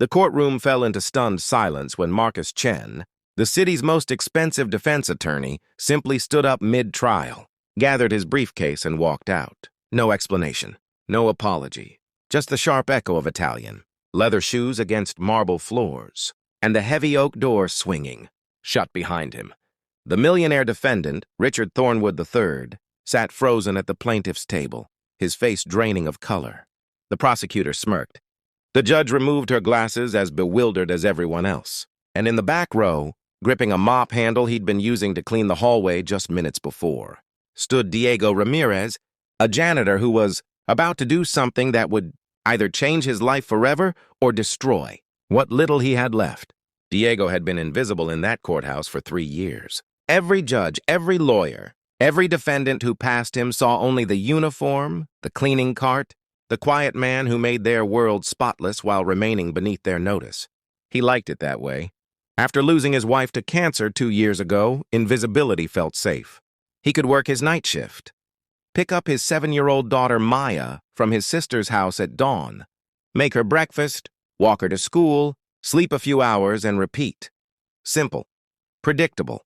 The courtroom fell into stunned silence when Marcus Chen, the city's most expensive defense attorney, simply stood up mid-trial, gathered his briefcase, and walked out. No explanation, no apology, just the sharp echo of Italian, leather shoes against marble floors, and the heavy oak door swinging, shut behind him. The millionaire defendant, Richard Thornwood III, sat frozen at the plaintiff's table, his face draining of color. The prosecutor smirked. The judge removed her glasses, as bewildered as everyone else. And in the back row, gripping a mop handle he'd been using to clean the hallway just minutes before, stood Diego Ramirez, a janitor who was about to do something that would either change his life forever or destroy what little he had left. Diego had been invisible in that courthouse for 3 years. Every judge, every lawyer, every defendant who passed him saw only the uniform, the cleaning cart, the quiet man who made their world spotless while remaining beneath their notice. He liked it that way. After losing his wife to cancer 2 years ago, invisibility felt safe. He could work his night shift, pick up his 7-year-old daughter Maya from his sister's house at dawn, make her breakfast, walk her to school, sleep a few hours, and repeat. Simple, predictable,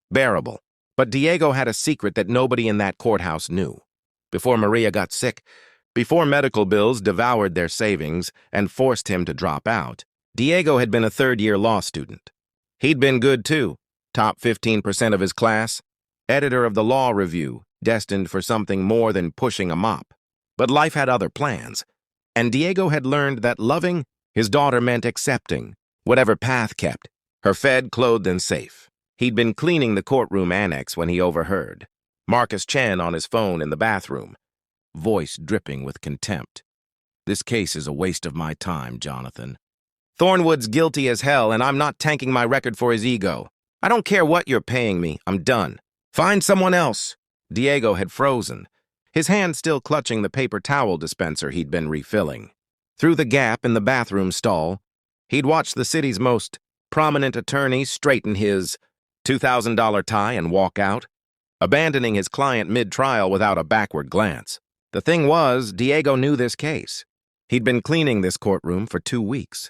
bearable. But Diego had a secret that nobody in that courthouse knew. Before Maria got sick, before medical bills devoured their savings and forced him to drop out, Diego had been a third-year law student. He'd been good, too, top 15% of his class, editor of the Law Review, destined for something more than pushing a mop. But life had other plans, and Diego had learned that loving his daughter meant accepting whatever path kept her fed, clothed, and safe. He'd been cleaning the courtroom annex when he overheard Marcus Chen on his phone in the bathroom, voice dripping with contempt. "This case is a waste of my time, Jonathan. Thornwood's guilty as hell, and I'm not tanking my record for his ego. I don't care what you're paying me. I'm done. Find someone else." Diego had frozen, his hand still clutching the paper towel dispenser he'd been refilling. Through the gap in the bathroom stall, he'd watched the city's most prominent attorney straighten his $2,000 tie and walk out, abandoning his client mid-trial without a backward glance. The thing was, Diego knew this case. He'd been cleaning this courtroom for 2 weeks.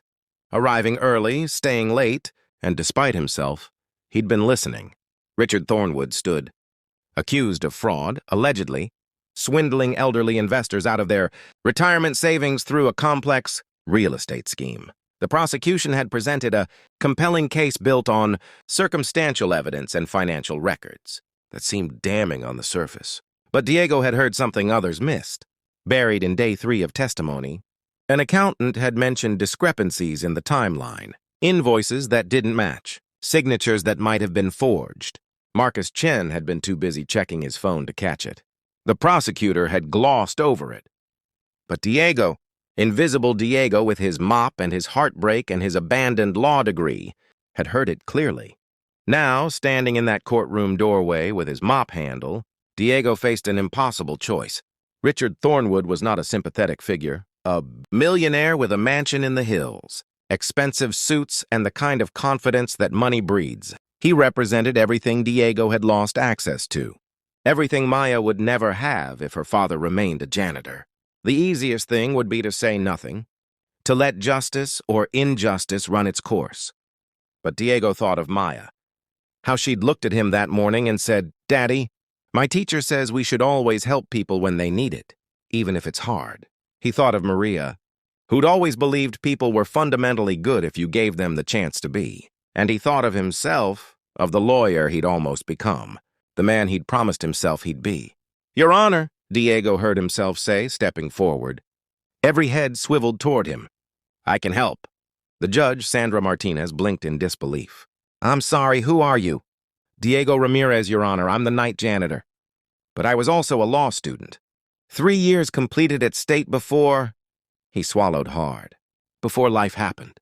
Arriving early, staying late, and despite himself, he'd been listening. Richard Thornwood stood, accused of fraud, allegedly, swindling elderly investors out of their retirement savings through a complex real estate scheme. The prosecution had presented a compelling case built on circumstantial evidence and financial records that seemed damning on the surface. But Diego had heard something others missed. Buried in day 3 of testimony, an accountant had mentioned discrepancies in the timeline, invoices that didn't match, signatures that might have been forged. Marcus Chen had been too busy checking his phone to catch it. The prosecutor had glossed over it. But Diego, invisible Diego with his mop and his heartbreak and his abandoned law degree, had heard it clearly. Now, standing in that courtroom doorway with his mop handle, Diego faced an impossible choice. Richard Thornwood was not a sympathetic figure, a millionaire with a mansion in the hills, expensive suits, and the kind of confidence that money breeds. He represented everything Diego had lost access to, everything Maya would never have if her father remained a janitor. The easiest thing would be to say nothing, to let justice or injustice run its course. But Diego thought of Maya, how she'd looked at him that morning and said, "Daddy, my teacher says we should always help people when they need it, even if it's hard." He thought of Maria, who'd always believed people were fundamentally good if you gave them the chance to be. And he thought of himself, of the lawyer he'd almost become, the man he'd promised himself he'd be. "Your Honor," Diego heard himself say, stepping forward. Every head swiveled toward him. "I can help." The judge, Sandra Martinez, blinked in disbelief. "I'm sorry, who are you?" "Diego Ramirez, Your Honor. I'm the night janitor. But I was also a law student. 3 years completed at state before—" He swallowed hard. "Before life happened.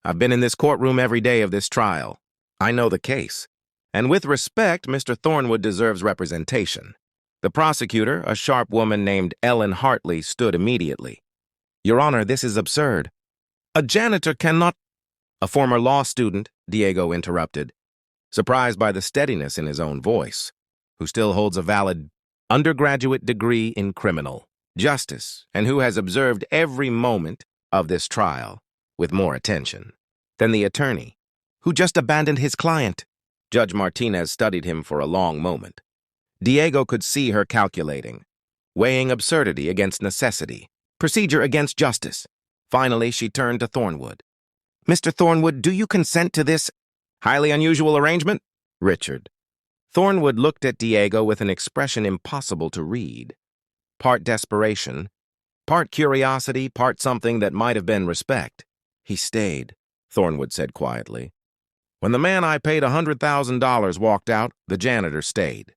I've been in this courtroom every day of this trial. I know the case. And with respect, Mr. Thornwood deserves representation." The prosecutor, a sharp woman named Ellen Hartley, stood immediately. "Your Honor, this is absurd. A janitor cannot—" "A former law student," Diego interrupted, surprised by the steadiness in his own voice, "who still holds a valid undergraduate degree in criminal justice and who has observed every moment of this trial. with more attention. Then the attorney, who just abandoned his client. Judge Martinez studied him for a long moment. Diego could see her calculating, weighing absurdity against necessity, procedure against justice. Finally, she turned to Thornwood. "Mr. Thornwood, do you consent to this highly unusual arrangement?" Richard. Thornwood looked at Diego with an expression impossible to read. Part desperation, part curiosity, part something that might have been respect. "He stayed," Thornwood said quietly. "When the man I paid $100,000 walked out, the janitor stayed."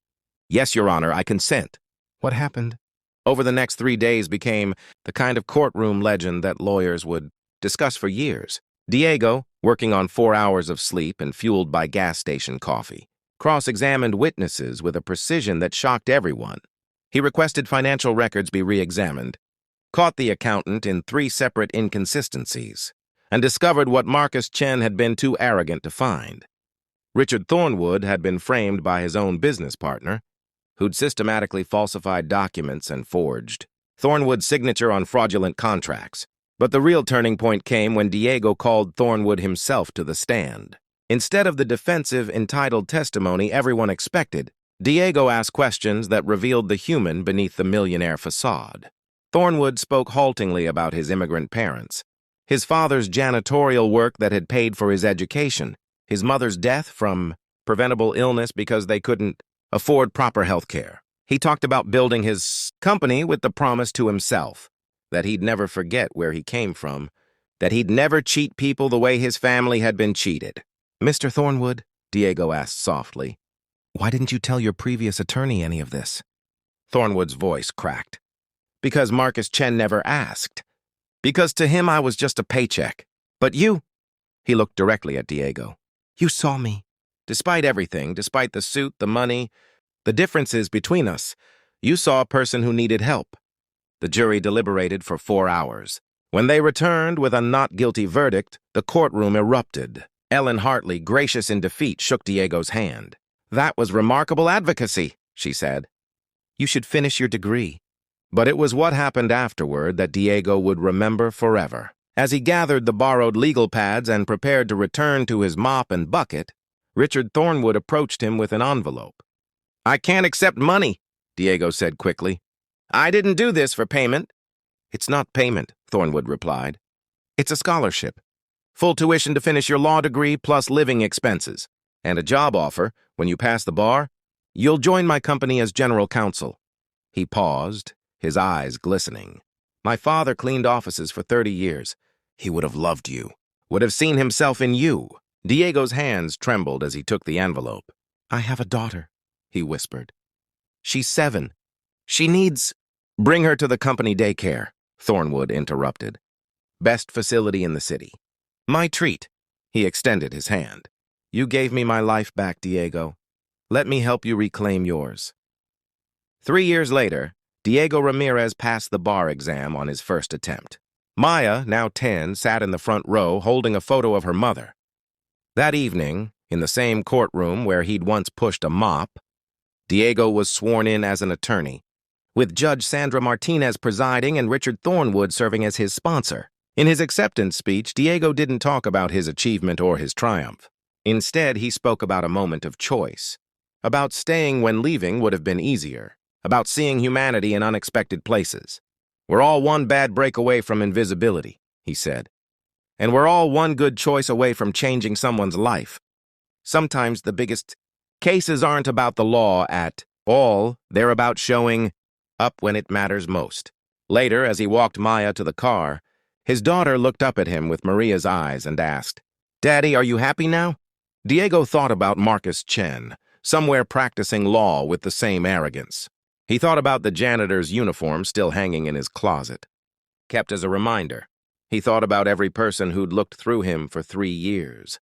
"Yes, Your Honor, I consent." "What happened?" Over the next 3 days became the kind of courtroom legend that lawyers would discuss for years. Diego, working on 4 hours of sleep and fueled by gas station coffee, cross-examined witnesses with a precision that shocked everyone. He requested financial records be re-examined, caught the accountant in 3 separate inconsistencies, and discovered what Marcus Chen had been too arrogant to find. Richard Thornwood had been framed by his own business partner, who'd systematically falsified documents and forged Thornwood's signature on fraudulent contracts. But the real turning point came when Diego called Thornwood himself to the stand. Instead of the defensive, entitled testimony everyone expected, Diego asked questions that revealed the human beneath the millionaire facade. Thornwood spoke haltingly about his immigrant parents, his father's janitorial work that had paid for his education, his mother's death from preventable illness because they couldn't afford proper health care. He talked about building his company with the promise to himself that he'd never forget where he came from, that he'd never cheat people the way his family had been cheated. "Mr. Thornwood," Diego asked softly, "why didn't you tell your previous attorney any of this?" Thornwood's voice cracked. "Because Marcus Chen never asked. Because to him I was just a paycheck. But you," he looked directly at Diego, "you saw me. Despite everything, despite the suit, the money, the differences between us, you saw a person who needed help." The jury deliberated for 4 hours. When they returned with a not guilty verdict, the courtroom erupted. Ellen Hartley, gracious in defeat, shook Diego's hand. "That was remarkable advocacy," she said. "You should finish your degree." But it was what happened afterward that Diego would remember forever. As he gathered the borrowed legal pads and prepared to return to his mop and bucket, Richard Thornwood approached him with an envelope. "I can't accept money," Diego said quickly. "I didn't do this for payment." "It's not payment," Thornwood replied. "It's a scholarship. Full tuition to finish your law degree plus living expenses. And a job offer, when you pass the bar, you'll join my company as general counsel." He paused, his eyes glistening. "My father cleaned offices for 30 years. He would have loved you, would have seen himself in you." Diego's hands trembled as he took the envelope. "I have a daughter," he whispered. "She's 7. She needs—" "Bring her to the company daycare," Thornwood interrupted. "Best facility in the city. My treat." He extended his hand. "You gave me my life back, Diego. Let me help you reclaim yours." 3 years later, Diego Ramirez passed the bar exam on his first attempt. Maya, now 10, sat in the front row holding a photo of her mother. That evening, in the same courtroom where he'd once pushed a mop, Diego was sworn in as an attorney, with Judge Sandra Martinez presiding and Richard Thornwood serving as his sponsor. In his acceptance speech, Diego didn't talk about his achievement or his triumph. Instead, he spoke about a moment of choice, about staying when leaving would have been easier, about seeing humanity in unexpected places. "We're all one bad break away from invisibility," he said. "And we're all one good choice away from changing someone's life. Sometimes the biggest cases aren't about the law at all. They're about showing up when it matters most." Later, as he walked Maya to the car, his daughter looked up at him with Maria's eyes and asked, "Daddy, are you happy now?" Diego thought about Marcus Chen, somewhere practicing law with the same arrogance. He thought about the janitor's uniform still hanging in his closet, kept as a reminder. He thought about every person who'd looked through him for 3 years,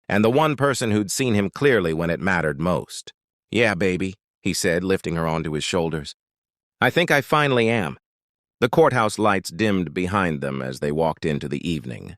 and the one person who'd seen him clearly when it mattered most. "Yeah, baby," he said, lifting her onto his shoulders. "I think I finally am." The courthouse lights dimmed behind them as they walked into the evening.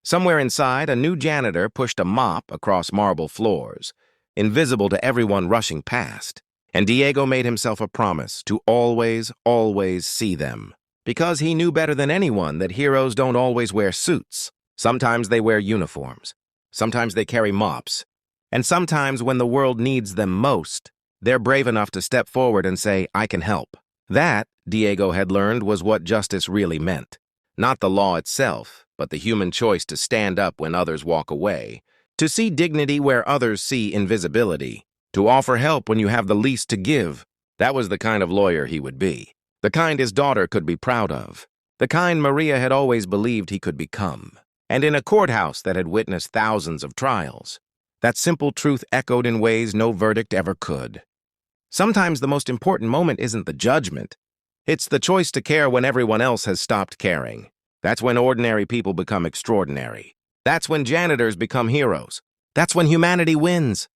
Somewhere inside, a new janitor pushed a mop across marble floors, invisible to everyone rushing past. And Diego made himself a promise to always, always see them, because he knew better than anyone that heroes don't always wear suits. Sometimes they wear uniforms. Sometimes they carry mops. And sometimes when the world needs them most, they're brave enough to step forward and say, I can help. That, Diego had learned, was what justice really meant. Not the law itself, but the human choice to stand up when others walk away, to see dignity where others see invisibility, to offer help when you have the least to give. That was the kind of lawyer he would be, the kind his daughter could be proud of, the kind Maria had always believed he could become. And in a courthouse that had witnessed thousands of trials, that simple truth echoed in ways no verdict ever could. Sometimes the most important moment isn't the judgment. It's the choice to care when everyone else has stopped caring. That's when ordinary people become extraordinary. That's when janitors become heroes. That's when humanity wins.